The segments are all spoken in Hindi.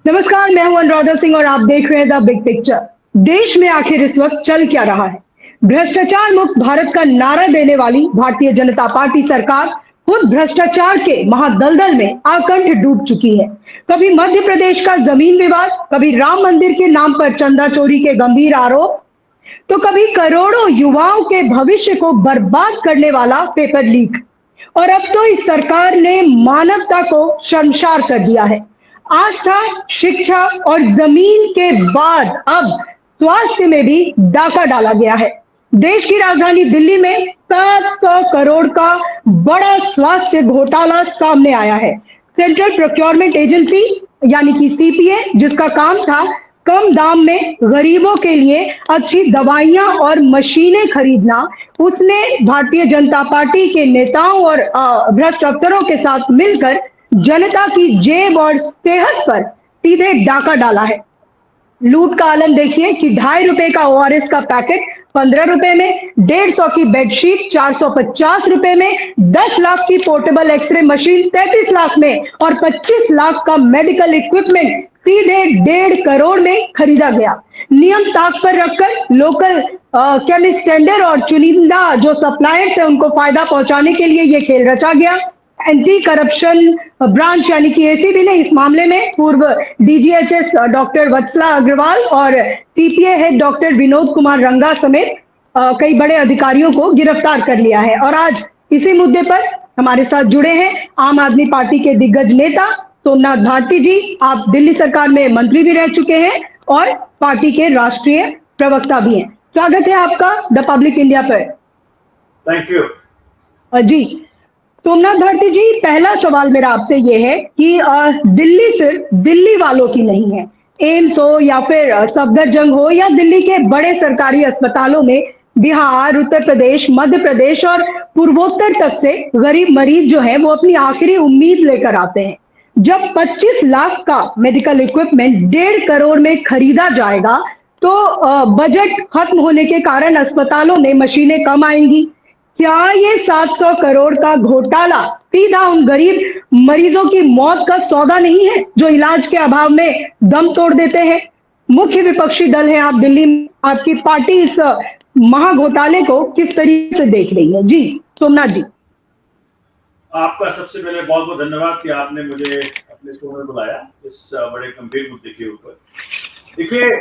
नमस्कार, मैं हूं अनुराधा सिंह और आप देख रहे हैं द बिग पिक्चर। देश में आखिर इस वक्त चल क्या रहा है? भ्रष्टाचार मुक्त भारत का नारा देने वाली भारतीय जनता पार्टी सरकार खुद भ्रष्टाचार के महादलदल में आकंठ डूब चुकी है। कभी मध्य प्रदेश का जमीन विवाद, कभी राम मंदिर के नाम पर चंदा चोरी के गंभीर आरोप, तो कभी करोड़ों युवाओं के भविष्य को बर्बाद करने वाला पेपर लीक। और अब तो इस सरकार ने मानवता को शर्मसार कर दिया है। आस्था, शिक्षा और जमीन के बाद अब स्वास्थ्य में भी डाका डाला गया है। देश की राजधानी दिल्ली में 700 करोड़ का बड़ा स्वास्थ्य घोटाला सामने आया है। सेंट्रल प्रोक्योरमेंट एजेंसी यानी कि सीपीए, जिसका काम था कम दाम में गरीबों के लिए अच्छी दवाइयां और मशीनें खरीदना, उसने भारतीय जनता पार्टी के नेताओं और भ्रष्ट अफसरों के साथ मिलकर जनता की जेब और सेहत पर सीधे डाका डाला है। लूट का आलम देखिए कि ₹2.5 का ओआरएस का पैकेट 15 रुपए में, 150 की बेडशीट 450 रुपए में, 10 लाख की पोर्टेबल एक्सरे मशीन 33 लाख में और 25 लाख का मेडिकल इक्विपमेंट सीधे 1.5 करोड़ में खरीदा गया। नियम ताक पर रखकर लोकल केमिस्ट टेंडर और चुनिंदा जो सप्लायर्स है उनको फायदा पहुंचाने के लिए यह खेल रचा गया। एंटी करप्शन ब्रांच यानी कि एसीबी ने इस मामले में पूर्व डीजीएचएस डॉक्टर वत्सला अग्रवाल और CPA head doctor Vinod Kumar रंगा समेत कई बड़े अधिकारियों को गिरफ्तार कर लिया है। और आज इसी मुद्दे पर हमारे साथ जुड़े हैं आम आदमी पार्टी के दिग्गज नेता सोमनाथ भारती जी। आप दिल्ली सरकार में मंत्री भी रह चुके हैं और पार्टी के राष्ट्रीय प्रवक्ता भी हैं। स्वागत है आपका द पब्लिक इंडिया पर। थैंक यू जी। सोमनाथ भारती जी, पहला सवाल मेरा आपसे ये है कि दिल्ली सिर्फ दिल्ली वालों की नहीं है। एम्स हो या फिर सफदरजंग हो या दिल्ली के बड़े सरकारी अस्पतालों में बिहार, उत्तर प्रदेश, मध्य प्रदेश और पूर्वोत्तर तक से गरीब मरीज जो है वो अपनी आखिरी उम्मीद लेकर आते हैं। जब 25 लाख का मेडिकल इक्विपमेंट 1.5 करोड़ में खरीदा जाएगा तो बजट खत्म होने के कारण अस्पतालों में मशीनें कम आएंगी। क्या ये 700 करोड़ का घोटाला सीधा उन गरीब मरीजों की मौत का सौदा नहीं है जो इलाज के अभाव में दम तोड़ देते हैं? मुख्य विपक्षी दल है आप दिल्ली में, आपकी पार्टी इस महाघोटाले को किस तरीके से देख रही है? जी सोमनाथ जी। आपका सबसे पहले बहुत बहुत धन्यवाद कि आपने मुझे अपने शो में बुलाया इस बड़े गंभीर मुद्दे के ऊपर। देखिए,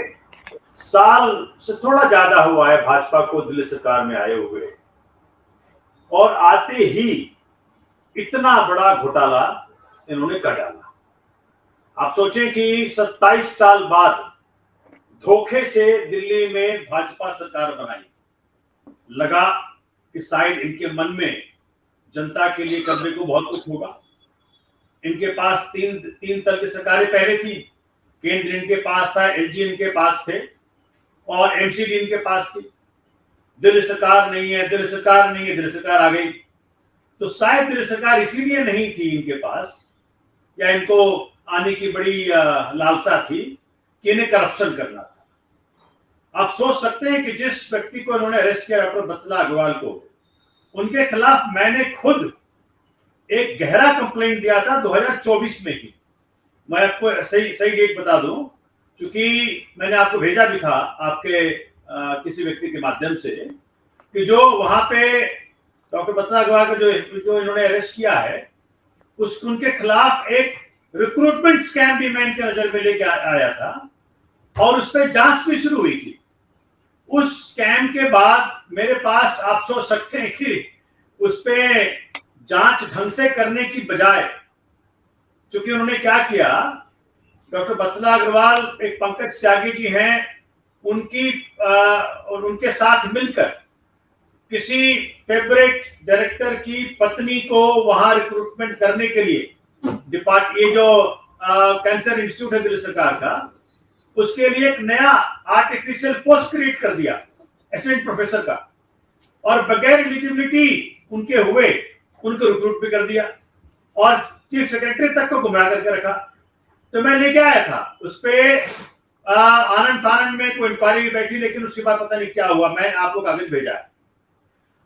साल से थोड़ा ज्यादा हुआ है भाजपा को दिल्ली सरकार में आए हुए, और आते ही इतना बड़ा घोटाला इन्होंने कर डाला। आप सोचें कि 27 साल बाद धोखे से दिल्ली में भाजपा सरकार बनाई, लगा कि शायद इनके मन में जनता के लिए करने को बहुत कुछ होगा। इनके पास तीन तरह की सरकारें पहले थी। केंद्र इनके पास था, एलजी इनके पास थे और एमसीडी इनके पास थी। दिल्ली सरकार नहीं है, दिल्ली सरकार नहीं है, दिल्ली सरकार आ गई। तो शायद दिल्ली सरकार इसीलिए नहीं थी इनके पास, या इनको आने की बड़ी लालसा थी कि इन्हें करप्शन करना था। आप सोच सकते हैं कि जिस व्यक्ति को इन्होंने अरेस्ट किया, डॉक्टर वत्सला अग्रवाल को, उनके खिलाफ मैंने खुद एक गहरा कंप्लेंट दिया था 2024 में ही। मैं आपको सही डेट बता दूं, क्योंकि मैंने आपको भेजा भी था आपके किसी व्यक्ति के माध्यम से, कि जो वहां पे डॉक्टर वत्सला अग्रवाल का जो इन्होंने अरेस्ट किया है, उनके खिलाफ एक रिक्रूटमेंट स्कैम भी मैं इनके नजर में लेके आया था और उस पर जांच भी शुरू हुई थी। उस स्कैम के बाद मेरे पास, आप सोच सकते हैं कि उस पे जांच ढंग से करने की बजाय, क्योंकि उन्होंने क्या किया, डॉक्टर वत्सला अग्रवाल एक पंकज त्यागी जी हैं, और उनके साथ मिलकर किसी फेवरेट डायरेक्टर की पत्नी को वहां रिक्रूटमेंट करने के लिए ये जो कैंसर इंस्टीट्यूट है दिल्ली सरकार का, उसके लिए एक नया आर्टिफिशियल पोस्ट क्रिएट कर दिया असिस्टेंट प्रोफेसर का, और बगैर एलिजिबिलिटी उनके हुए उनको रिक्रूट भी कर दिया और चीफ सेक्रेटरी तक को गुमराह करके रखा। तो मैं लेके आया था उस पे आनंद फानंद में कोई इंक्वायरी बैठी, लेकिन उसके बाद पता नहीं क्या हुआ। मैं आपको कागज भेजा है।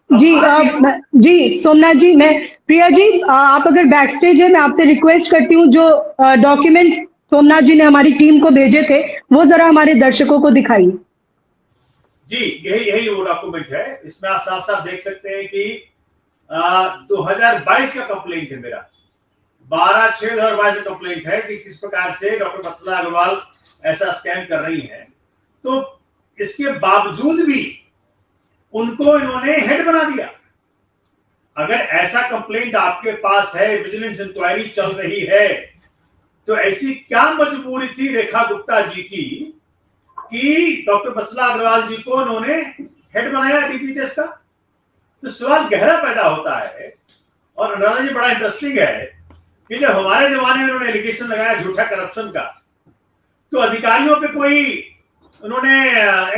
जी सोमनाथ जी, मैं प्रिया जी, आप अगर बैक स्टेज है, मैं आपसे रिक्वेस्ट करती हूँ जो डॉक्यूमेंट्स सोमनाथ जी ने हमारी टीम को भेजे थे, वो जरा हमारे दर्शकों को दिखाइए। जी, यही यही वो डॉक्यूमेंट है। इसमें आप साफ साफ देख सकते हैं कि 2022 का कंप्लेंट है मेरा, 12/6/2022 का कंप्लेंट है कि किस प्रकार से डॉक्टर वत्सला अग्रवाल ऐसा स्कैम कर रही हैं। तो इसके बावजूद भी उनको इन्होंने हेड बना दिया। अगर ऐसा कंप्लेंट आपके पास है, विजिलेंस इंक्वायरी चल रही है, तो ऐसी क्या मजबूरी थी रेखा गुप्ता जी की कि डॉक्टर वत्सला अग्रवाल जी को उन्होंने हेड बनाया डीजीएचएस का? तो सवाल गहरा पैदा होता है। और अनुराधा जी, बड़ा इंटरेस्टिंग है कि जब हमारे जमाने में उन्होंने एलिगेशन लगाया झूठा करप्शन का, तो अधिकारियों पे कोई उन्होंने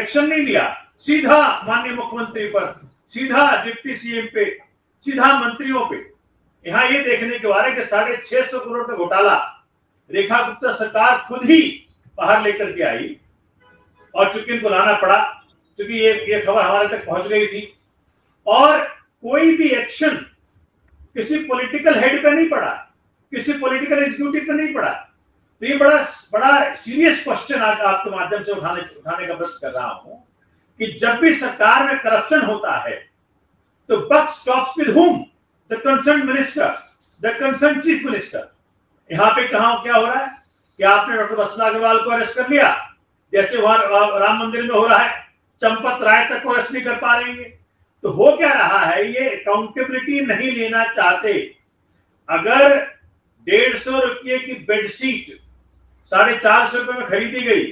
एक्शन नहीं लिया, सीधा माननीय मुख्यमंत्री पर, सीधा डिप्टी सीएम पे, सीधा मंत्रियों पे। यहां ये देखने के बाद है कि 650 करोड़ का घोटाला रेखा गुप्ता सरकार खुद ही बाहर लेकर के आई, और चूंकि इनको लाना पड़ा, क्योंकि ये खबर हमारे तक पहुंच गई थी, और कोई भी एक्शन किसी पॉलिटिकल हेड पे नहीं पड़ा, किसी पॉलिटिकल एग्जीक्यूटिव पे नहीं पड़ा। तो ये बड़ा बड़ा सीरियस क्वेश्चन आज आपके माध्यम से उठाने का प्रयत्न कर रहा हूं कि जब भी सरकार में करप्शन होता है तो buck stops with whom? The concern minister, the concern chief minister. यहां पे कहां क्या हो रहा है कि आपने डॉक्टर वत्सला अग्रवाल को अरेस्ट कर लिया, जैसे वहां राम मंदिर में हो रहा है, चंपत राय तक को अरेस्ट नहीं कर पा रही है। तो हो क्या रहा है, ये अकाउंटेबिलिटी नहीं लेना चाहते। अगर 150 रुपये की बेडशीट 450 रुपए में खरीदी गई,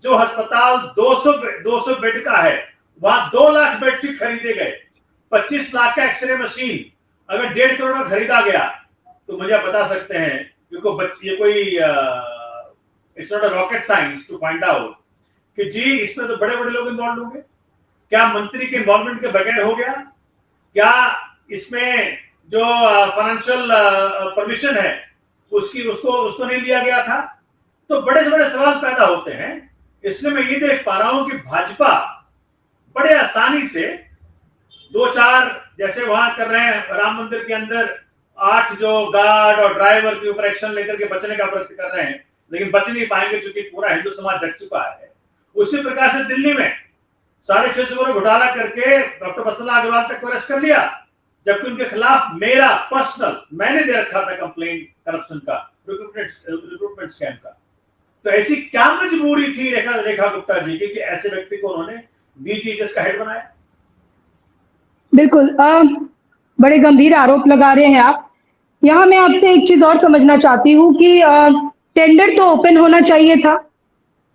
जो अस्पताल 200 बेड का है वहां 2 लाख बेडशीट खरीदे गए, 25 लाख का एक्सरे मशीन अगर 1.5 करोड़ में खरीदा गया, तो मुझे आप बता सकते हैं, क्योंकि ये कोई it's not a rocket science to find out कि जी इसमें तो बड़े बड़े लोग इन्वॉल्व होंगे। क्या मंत्री के इन्वॉल्वमेंट के बगैर हो गया? क्या इसमें जो फाइनेंशियल परमिशन है उसको नहीं लिया गया था? तो बड़े से बड़े सवाल पैदा होते हैं। इसलिए मैं ये देख पा रहा हूं कि भाजपा बड़े आसानी से 2-4 जैसे वहां कर रहे हैं, राम मंदिर के अंदर 8 जो गार्ड और ड्राइवर के ऊपर एक्शन लेकर के बचने का प्रयत्न कर रहे हैं, लेकिन बच नहीं पाएंगे क्योंकि पूरा हिंदू समाज जग चुका है। उसी प्रकार से दिल्ली में 650 करोड़ घोटाला करके डॉक्टर वत्सला अग्रवाल तक को अरेस्ट कर लिया, जबकि उनके खिलाफ मेरा पर्सनल मैंने दे रखा था कंप्लेंट करप्शन का, रिक्रूटमेंट स्कैम का। तो ऐसी क्या मजबूरी थी रेखा गुप्ता जी की कि ऐसे व्यक्ति को उन्होंने डीजीएचएस का हेड बनाया? बिल्कुल, बड़े गंभीर आरोप लगा रहे हैं आप। यहाँ मैं आपसे एक चीज और समझना चाहती हूँ कि टेंडर तो ओपन होना चाहिए था,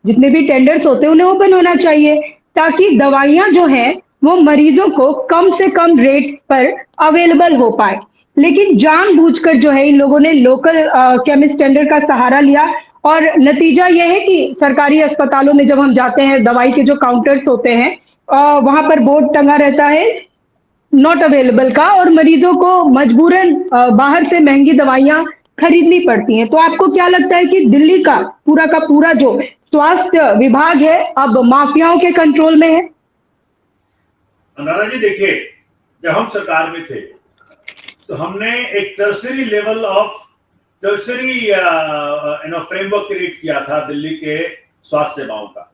जितने भी टेंडर्स होते हैं उन्हें ओपन होना चाहिए, ताकि दवाइयां जो हैं वो मरीजों को कम से कम रेट पर अवेलेबल हो पाए। लेकिन जानबूझकर जो है इन लोगों ने लोकल केमिस्ट टेंडर का सहारा लिया, और नतीजा यह है कि सरकारी अस्पतालों में जब हम जाते हैं, दवाई के जो काउंटर्स होते हैं वहां पर बोर्ड टंगा रहता है नॉट अवेलेबल का, और मरीजों को मजबूरन बाहर से महंगी दवाइयां खरीदनी पड़ती हैं। तो आपको क्या लगता है कि दिल्ली का पूरा जो स्वास्थ्य विभाग है अब माफियाओं के कंट्रोल में है? अनुराधा जी, देखिए, जब हम सरकार में थे तो हमने एक tertiary level of tertiary framework create किया था दिल्ली के स्वास्थ्य सेवाओं का।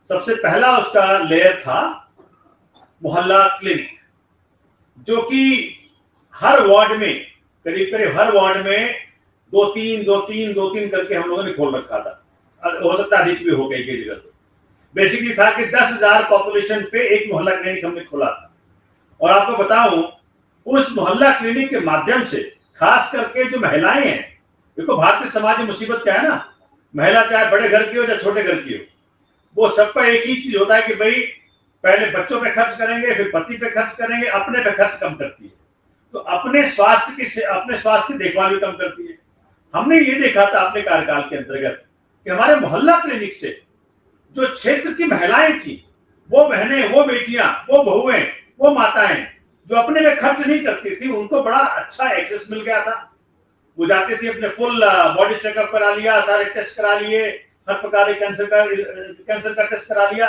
सबसे पहला उसका लेयर था मोहल्ला क्लिनिक, जो कि हर वार्ड में करीब हर वार्ड में 2-3 करके हम लोगों ने खोल रखा था। हो सकता है अधिक भी हो गई जगह। तो बेसिकली था कि 10,000 पॉपुलेशन पे एक मोहल्ला क्लिनिक हमने खोला था। और आपको बताऊं, उस मोहल्ला क्लिनिक के माध्यम से खास करके जो महिलाएं हैं, देखो भारतीय समाज में मुसीबत क्या है ना, महिला चाहे बड़े घर की हो या छोटे घर की हो, वो सबका एक ही चीज होता है कि भाई पहले बच्चों पे खर्च करेंगे, फिर पति पे खर्च करेंगे, अपने पे खर्च कम करती है। तो अपने स्वास्थ्य की देखभाल भी कम करती है। हमने ये देखा था अपने कार्यकाल के अंतर्गत कि हमारे मोहल्ला क्लिनिक से जो क्षेत्र की महिलाएं थी, वो बहनें, वो बेटियां, वो बहुएं, वो माताएं जो अपने में खर्च नहीं करती थी, उनको बड़ा अच्छा एक्सेस मिल गया था। वो जाती थी, अपने फुल बॉडी चेकअप करा लिया, सारे टेस्ट करा लिए, हर प्रकार के कैंसर का टेस्ट करा लिया।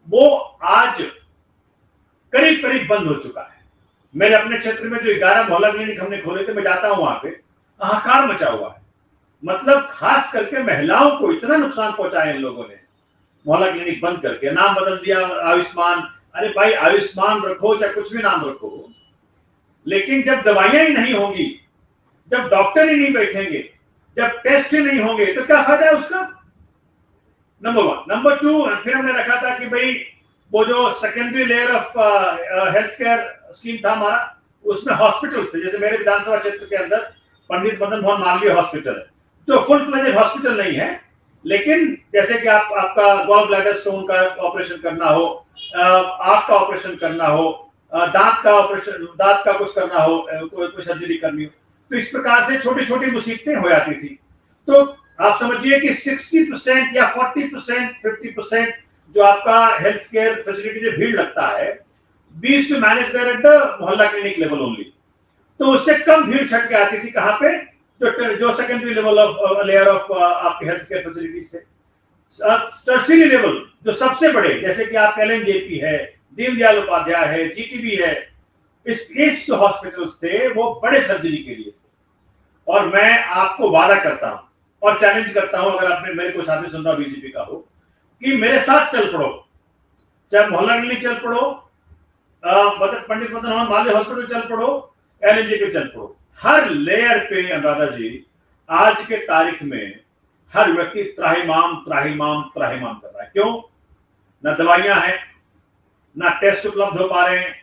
वो आज करीब बंद हो चुका है। मेरे अपने क्षेत्र में जो 11 मोहल्ला क्लिनिक हमने खोले थे, मैं जाता हूं वहां पे, हाहाकार मचा हुआ है। मतलब खास करके महिलाओं को इतना नुकसान पहुंचाया इन लोगों ने, मोहल्ला क्लिनिक बंद करके नाम बदल दिया आयुष्मान। अरे भाई, आयुष्मान रखो चाहे कुछ भी नाम रखो, लेकिन जब दवाइयां ही नहीं होंगी, जब डॉक्टर ही नहीं बैठेंगे, जब टेस्ट ही नहीं होंगे, तो क्या फायदा है उसका? नंबर 1। नंबर 2, फिर हमने रखा था कि भाई वो जो secondary layer of health care scheme था हमारा, उसमें हॉस्पिटल थे। जैसे मेरे विधानसभा क्षेत्र के अंदर पंडित मदन मोहन मालवीय हॉस्पिटल है, जो फुल फ्लेजेड हॉस्पिटल नहीं है, लेकिन जैसे कि आपका गॉल ब्लैडर स्टोन का ऑपरेशन करना हो, आंख का ऑपरेशन करना हो, दांत का ऑपरेशन, दांत का कुछ करना हो, कोई सर्जरी करनी हो, तो इस प्रकार से छोटी छोटी मुसीबतें हो जाती थी। तो आप समझिए कि 60% या 40%, 50% जो आपका हेल्थ केयर फैसिलिटी से भीड़ लगता है, 20 to manage there at the Mohalla clinic level only. तो उससे कम भीड़ छट के आती थी कहां पे? जो secondary level of layer of आपके हेल्थ केयर फैसिलिटीज थे। टर्शियरी लेवल जो सबसे बड़े, जैसे कि आप एलएनजेपी है, दीनदयाल उपाध्याय है, जीटीबी है, इस जो हॉस्पिटल्स थे वो बड़े सर्जरी के लिए थे। और मैं आपको वादा करता हूं और चैलेंज करता हूं, अगर आपने मेरे को साथी सुनता बीजेपी का हो, कि मेरे साथ चल पड़ो, चाहे मोहल्ला क्लिनिक चल पड़ो, पंडित मदन मोहन मालवीय हॉस्पिटल चल पड़ो, एलएनजी पे चल पड़ो। हर लेयर पे अनुराधा जी आज के तारीख में हर व्यक्ति त्राहिमाम त्राहिमाम त्राहिमाम कर रहा है। क्यों? ना दवाइयां हैं, ना टेस्ट उपलब्ध हो पा रहे हैं,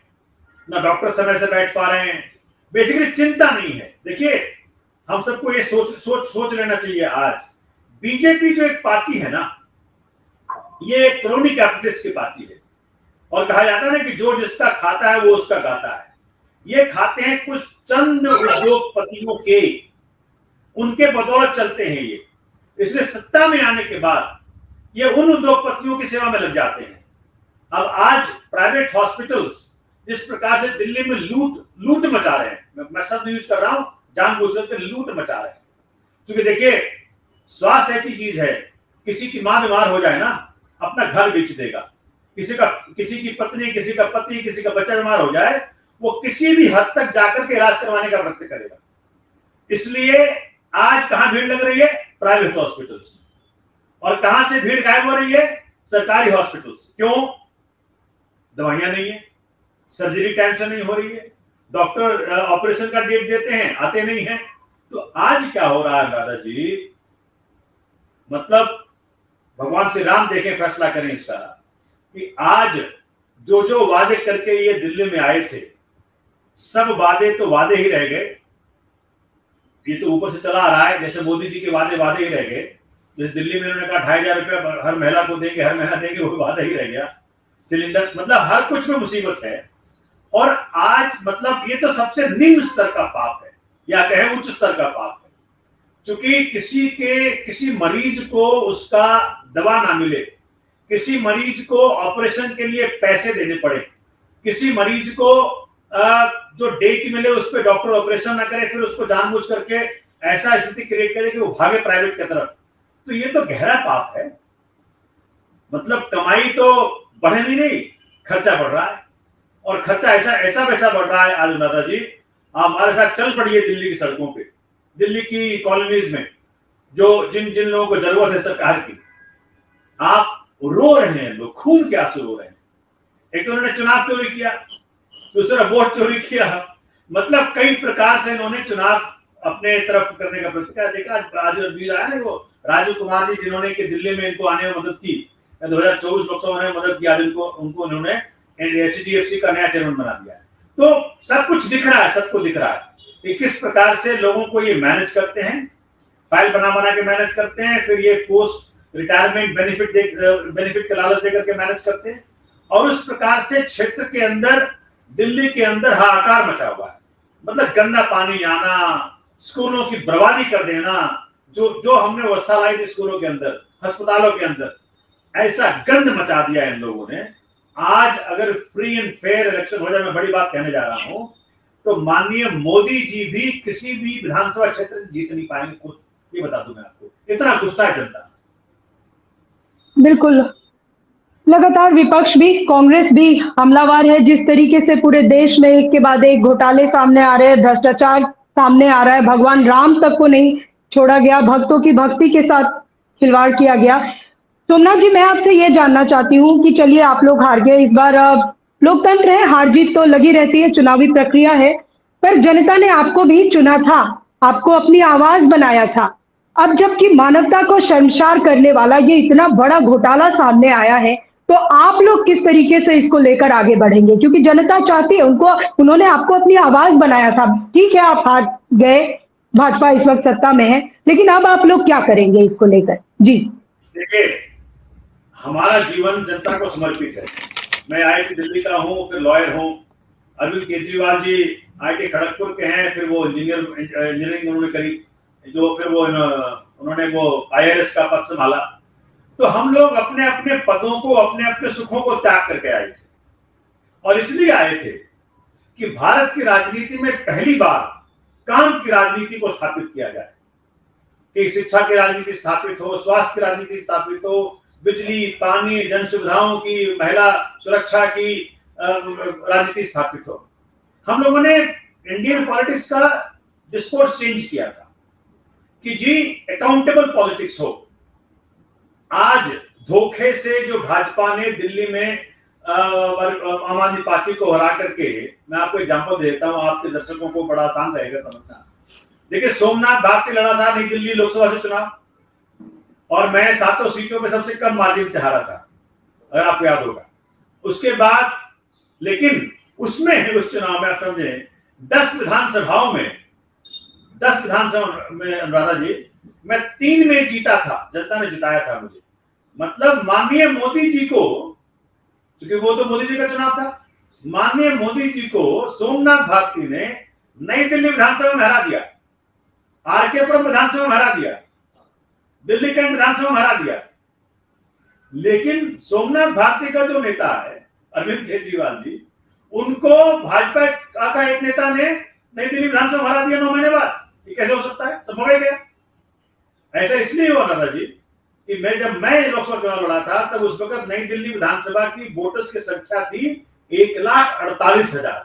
ना डॉक्टर समय से बैठ पा रहे हैं, बेसिकली चिंता नहीं है। देखिए, हम सबको ये सोच लेना चाहिए, आज बीजेपी जो एक पार्टी है ना, ये एक क्रोनी कैपिटलिस्ट की पार्टी है, और कहा जाता है ना कि जो जिसका खाता है वो उसका गाता है। ये खाते हैं कुछ चंद उद्योगपतियों के, उनके बदौलत चलते हैं ये। इसलिए सत्ता में आने के बाद ये उन उद्योगपतियों की सेवा में लग जाते हैं। अब आज प्राइवेट हॉस्पिटल्स जिस प्रकार से दिल्ली में लूट मचा रहे हैं, मैं शब्द यूज कर रहा हूं जानबूझकर के, लूट मचा रहे हैं। क्योंकि देखिए, स्वास्थ्य ऐसी चीज है, किसी की मां बीमार हो जाए ना, अपना घर बेच देगा। किसी की पत्नी, किसी का पति, किसी का बच्चा बीमार हो जाए, वो किसी भी हद तक जाकर के इलाज करवाने का प्रयत्न करेगा। इसलिए आज कहां भीड़ लग रही है? प्राइवेट हॉस्पिटल्स में। और कहां से भीड़ गायब हो रही है? सरकारी हॉस्पिटल्स। क्यों? दवाइयां नहीं है, सर्जरी टाइम से नहीं हो रही है, डॉक्टर ऑपरेशन का डेट देते हैं, आते नहीं है। तो आज क्या हो रहा है दादाजी, मतलब भगवान श्री राम देखें, फैसला करें इसका, कि आज जो वादे करके ये दिल्ली में आए थे, सब वादे तो वादे ही रह गए। ये तो ऊपर से चला आ रहा है, जैसे मोदी जी के वादे ही रह गए। जैसे दिल्ली में उन्होंने कहा 2500 रुपया हर महिला को देंगे, हर महीना देंगे, वो वादा ही रह गया। सिलेंडर, मतलब हर कुछ में मुसीबत है। और आज मतलब ये तो सबसे निम्न स्तर का पाप है, या कहें उच्च स्तर का पाप है। क्योंकि किसी मरीज को उसका दवा ना मिले, किसी मरीज को ऑपरेशन के लिए पैसे देने पड़े, किसी मरीज को जो डेट मिले उस पर डॉक्टर ऑपरेशन ना करे, फिर उसको जानबूझ करके ऐसा स्थिति क्रिएट करे कि वो भागे प्राइवेट की तरफ, तो ये तो गहरा पाप है। मतलब कमाई तो बढ़े नहीं, खर्चा बढ़ रहा है। और खर्चा ऐसा वैसा बढ़ रहा है। आज दादाजी आप हमारे साथ चल पड़िए दिल्ली की सड़कों पे, दिल्ली की कॉलोनीज में, जो जिन लोगों को जरूरत है सरकार की, आप रो रहे हैं, लोग खून के आंसू रो रहे हैं। एक तो उन्होंने चुनाव चोरी किया, दूसरा वोट चोरी किया, मतलब कई प्रकार से इन्होंने चुनाव अपने तरफ करने का प्रयत्न किया। देखा आज न्यूज आया ना, वो राजू कुमार जी जिन्होंने कि दिल्ली में इनको आने में मदद की, 2024 लोकसभा में मदद किया, उनको उन्होंने एचडीएफसी का नया चेयरमैन बना दिया। तो सब कुछ दिख रहा है, सबको दिख रहा है कि किस प्रकार से लोगों को ये मैनेज करते हैं, फाइल बना के मैनेज करते हैं, फिर ये पोस्ट रिटायरमेंट बेनिफिट के लालच देकर के मैनेज करते हैं। और उस प्रकार से क्षेत्र के अंदर, दिल्ली के अंदर हाहाकार मचा हुआ है। मतलब गंदा पानी आना, स्कूलों की बर्बादी कर देना, जो हमने व्यवस्था लाई थी स्कूलों के अंदर, अस्पतालों के अंदर, ऐसा गंद मचा दिया इन लोगों ने। आज अगर फ्री एंड फेयर इलेक्शन हो जाए, मैं बड़ी बात कहने जा रहा हूं, तो माननीय मोदी जी भी किसी भी विधानसभा क्षेत्र से जीत नहीं पाएंगे खुद, ये बता दूं मैं आपको। इतना गुस्सा है जनता। बिल्कुल, लगातार विपक्ष भी, कांग्रेस भी हमलावर है। जिस तरीके से पूरे देश में एक के बाद एक घोटाले सामने आ रहे हैं, भ्रष्टाचार सामने आ रहा है, भगवान राम तक को नहीं छोड़ा गया, भक्तों की भक्ति के साथ खिलवाड़ किया गया। सोमनाथ जी, मैं आपसे ये जानना चाहती हूँ कि चलिए आप लोग हार गए इस बार, लोकतंत्र है, हार जीत तो लगी रहती है, चुनावी प्रक्रिया है, पर जनता ने आपको भी चुना था, आपको अपनी आवाज बनाया था। अब जबकि मानवता को शर्मसार करने वाला ये इतना बड़ा घोटाला सामने आया है, तो आप लोग किस तरीके से इसको लेकर आगे बढ़ेंगे? क्योंकि जनता चाहती है, उनको उन्होंने आपको अपनी आवाज बनाया था। ठीक है, आप हार गए, भाजपा इस वक्त सत्ता में है, लेकिन अब आप लोग क्या करेंगे इसको लेकर? जी। देखिए, हमारा जीवन जनता को समर्पित है। मैं आईआईटी दिल्ली का हूँ, फिर लॉयर हूँ। अरविंद केजरीवाल जी आईआईटी खड़गपुर के हैं, फिर वो इंजीनियरिंग उन्होंने करी, जो फिर वो उन्होंने वो आईआरएस का पद संभाला। तो हम लोग अपने अपने पदों को, अपने अपने सुखों को त्याग करके आए थे, और इसलिए आए थे कि भारत की राजनीति में पहली बार काम की राजनीति को स्थापित किया जाए, कि शिक्षा की राजनीति स्थापित हो, स्वास्थ्य की राजनीति स्थापित हो, बिजली, पानी, जन सुविधाओं की, महिला सुरक्षा की राजनीति स्थापित हो। हम लोगों ने इंडियन पॉलिटिक्स का डिस्कोर्स चेंज किया था कि जी अकाउंटेबल पॉलिटिक्स हो। आज धोखे से जो भाजपा ने दिल्ली में आम आदमी पार्टी को हरा करके, मैं आपको एग्जांपल देता हूं, आपके दर्शकों को बड़ा आसान रहेगा समझना। देखिए, सोमनाथ भारती लड़ा था नई दिल्ली लोकसभा से चुनाव, और मैं 7 सीटों में सबसे कम मार्जिन से हारा था, अगर आपको याद होगा। उसके बाद लेकिन उसमें, उस चुनाव में आप समझे, 10 विधानसभाओं में, 10 विधानसभा में अनुराधा जी, मैं 3 में जीता था, जनता ने जिताया था मुझे। मतलब माननीय मोदी जी को, क्योंकि वो तो मोदी जी का चुनाव था, माननीय मोदी जी को सोमनाथ भारती ने नई दिल्ली विधानसभा में हरा दिया, आरकेपुरम विधानसभा में हरा दिया, दिल्ली कैंट विधानसभा में हरा दिया। लेकिन सोमनाथ भारती का जो नेता है अरविंद केजरीवाल जी, उनको भाजपा का एक नेता ने नई दिल्ली विधानसभा में हरा दिया 9 महीने बाद। ये कैसे हो सकता है? संभव है क्या? ऐसा इसलिए हुआ दादा जी कि जब मैं लोकसभा चुनाव लड़ा था, तब उस वक्त नई दिल्ली विधानसभा की वोटर्स की संख्या थी 1,48,000,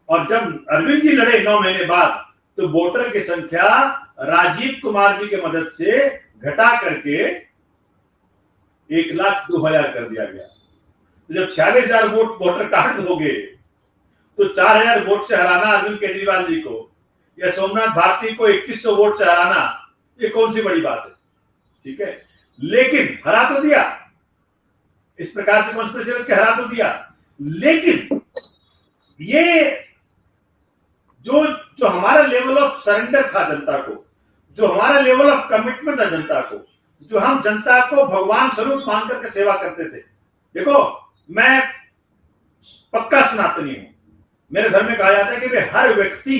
और जब अरविंद जी लड़े 9 महीने बाद, तो वोटर की संख्या राजीव कुमार जी की मदद से घटा करके 1,02,000 कर दिया गया। तो जब 46,000 वोट वोटर काट दोगे, तो 4,000 वोट से हराना अरविंद केजरीवाल जी को, या सोमनाथ भारती को 2100 वोट से हराना, ये कौन सी बड़ी बात है? ठीक है, लेकिन हरा तो दिया, इस प्रकार से कॉन्स्पिरेसी रच के हरा तो दिया। लेकिन ये जो हमारा लेवल ऑफ सरेंडर था जनता को, जो हमारा लेवल ऑफ कमिटमेंट था जनता को, जो हम जनता को भगवान स्वरूप मान करके सेवा करते थे। देखो, मैं पक्का सनातनी हूं, मेरे धर्म में कहा जाता है कि हर व्यक्ति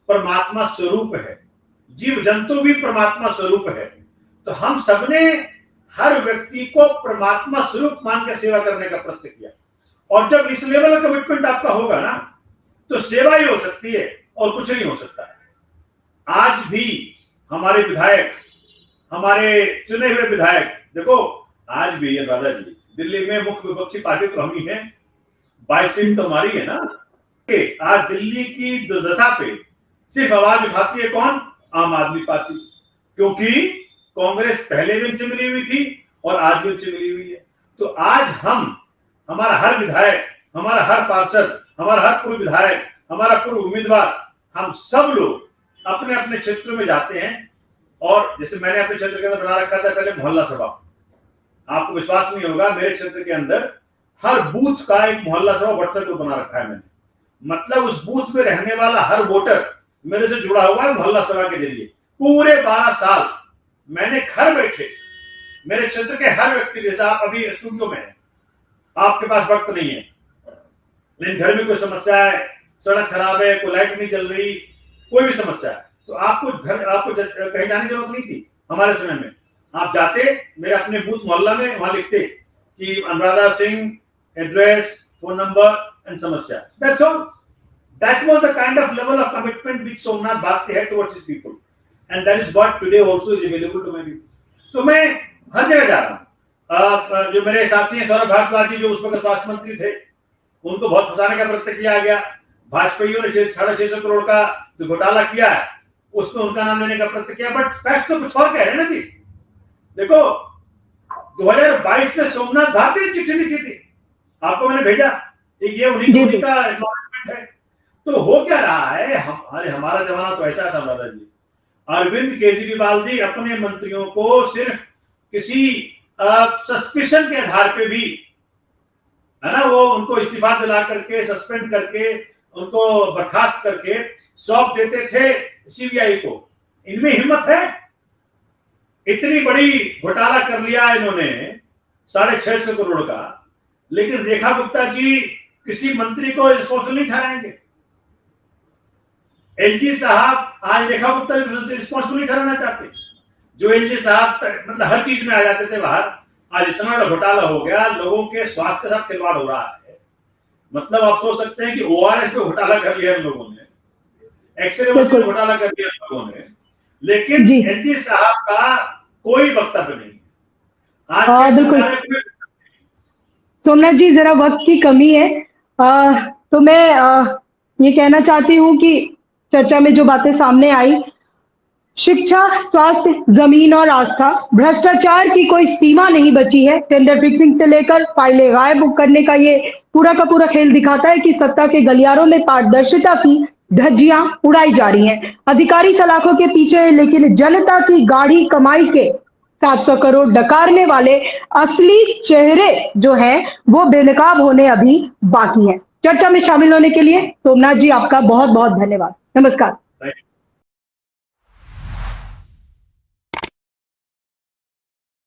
परमात्मा स्वरूप है, जीव जंतु भी परमात्मा स्वरूप है। तो हम सबने हर व्यक्ति को परमात्मा स्वरूप मान कर सेवा करने का प्रयत्न किया, और जब इस लेवल का कमिटमेंट आपका होगा ना, तो सेवा ही हो सकती है और कुछ नहीं हो सकता है। आज भी हमारे विधायक, हमारे चुने हुए विधायक, देखो आज भी ये राजा जी, दिल्ली में मुख्य विपक्षी पार्टी तो हम ही हैं, 22 सीट तो हमारी है ना। आज दिल्ली की दुर्दशा पे सिर्फ आवाज उठाती है कौन? आम आदमी पार्टी, क्योंकि कांग्रेस पहले भी इनसे मिली हुई थी और आज भी इनसे मिली हुई है। तो आज हमारा हर विधायक, हमारा हर पार्षद, हमारा हर पूर्व विधायक, हमारा पूर्व उम्मीदवार, हम सब लोग अपने अपने क्षेत्र में जाते हैं। और जैसे मैंने अपने क्षेत्र के अंदर बना रखा था पहले मोहल्ला सभा, आपको विश्वास नहीं होगा, मेरे क्षेत्र के अंदर हर बूथ का एक मोहल्ला सभा व्हाट्सएप ग्रुप बना रखा है मैंने। मतलब उस बूथ में रहने वाला हर वोटर मेरे से जुड़ा हुआ है मोहल्ला सभा के जरिए। पूरे 12 साल मैंने घर बैठे मेरे क्षेत्र के हर व्यक्ति, जैसे आप अभी स्टूडियो में हैं, आपके पास वक्त नहीं है, लेकिन घर में कोई समस्या है, सड़क खराब है, कोई लाइट नहीं चल रही, कोई भी समस्या है, तो आपको कहीं जाने की जरूरत नहीं थी। हमारे समय में आप जाते मेरे अपने बूथ मोहल्ला में, वहां लिखते कि Anuradha Singh, address, phone number and समस्या, that's all. That was the kind of level of commitment which Somnath Bharti had towards his people, and that is what today also is available to many people. तो मैं हर जगह जा रहा हूँ। जो मेरे साथी हैं सौरभ भारद्वाज जी, जो उस वक्त स्वास्थ्य मंत्री थे, उनको बहुत फंसाने का प्रयत्न किया गया। भाजपाइयों ने 650 करोड़ का जो घोटाला किया है, उसमें उनका नाम लेने का प्रयत्न किया, बट फैक्ट तो कुछ और कह रहे हैं ना जी। देखो 2022 में सोमनाथ भारती ने चिट्ठी लिखी थी, आपको मैंने भेजा, ये उन्हीं का एक्नॉलेजमेंट है। तो हो क्या रहा है, हमारा जमाना तो ऐसा था दादा जी, अरविंद केजरीवाल जी अपने मंत्रियों को सिर्फ किसी सस्पिशन के आधार पे भी, है ना, वो उनको इस्तीफा दिला करके, सस्पेंड करके, उनको बर्खास्त करके सौंप देते थे सीबीआई को। इनमें हिम्मत है? इतनी बड़ी घोटाला कर लिया इन्होंने 650 करोड़ का, लेकिन रेखा गुप्ता जी किसी मंत्री को रिस्पॉन्सिबल नहीं ठहराएंगे। एलजी साहब आज रेखा गुप्ता रिस्पॉन्सिबल नहीं ठहराना चाहते, जो एलजी साहब मतलब हर चीज में आ जाते थे बाहर, आज इतना बड़ा घोटाला हो गया, लोगों के स्वास्थ्य के साथ खिलवाड़ हो रहा है। मतलब आप सोच सकते हैं कि ओआरएस पे घोटाला कर लिया हम लोगों ने, एक्सरे मशीन में घोटाला कर लिया हम लोगों ने, लेकिन एलजी साहब का कोई वक्तव्य नहीं है आज। बिल्कुल सोमनाथ जी, जरा वक्त की कमी है, तो मैं ये कहना चाहती हूँ कि चर्चा में जो बातें सामने आई, शिक्षा, स्वास्थ्य, जमीन और आस्था, भ्रष्टाचार की कोई सीमा नहीं बची है। टेंडर फिक्सिंग से लेकर फाइलें गायब करने का ये पूरा का पूरा खेल दिखाता है कि सत्ता के गलियारों में पारदर्शिता की धज्जियां उड़ाई जा रही हैं। अधिकारी सलाखों के पीछे है, लेकिन जनता की गाढ़ी कमाई के 700 करोड़ डकारने वाले असली चेहरे जो हैं वो बेनकाब होने अभी बाकी हैं। चर्चा में शामिल होने के लिए सोमनाथ जी आपका बहुत बहुत धन्यवाद। नमस्कार।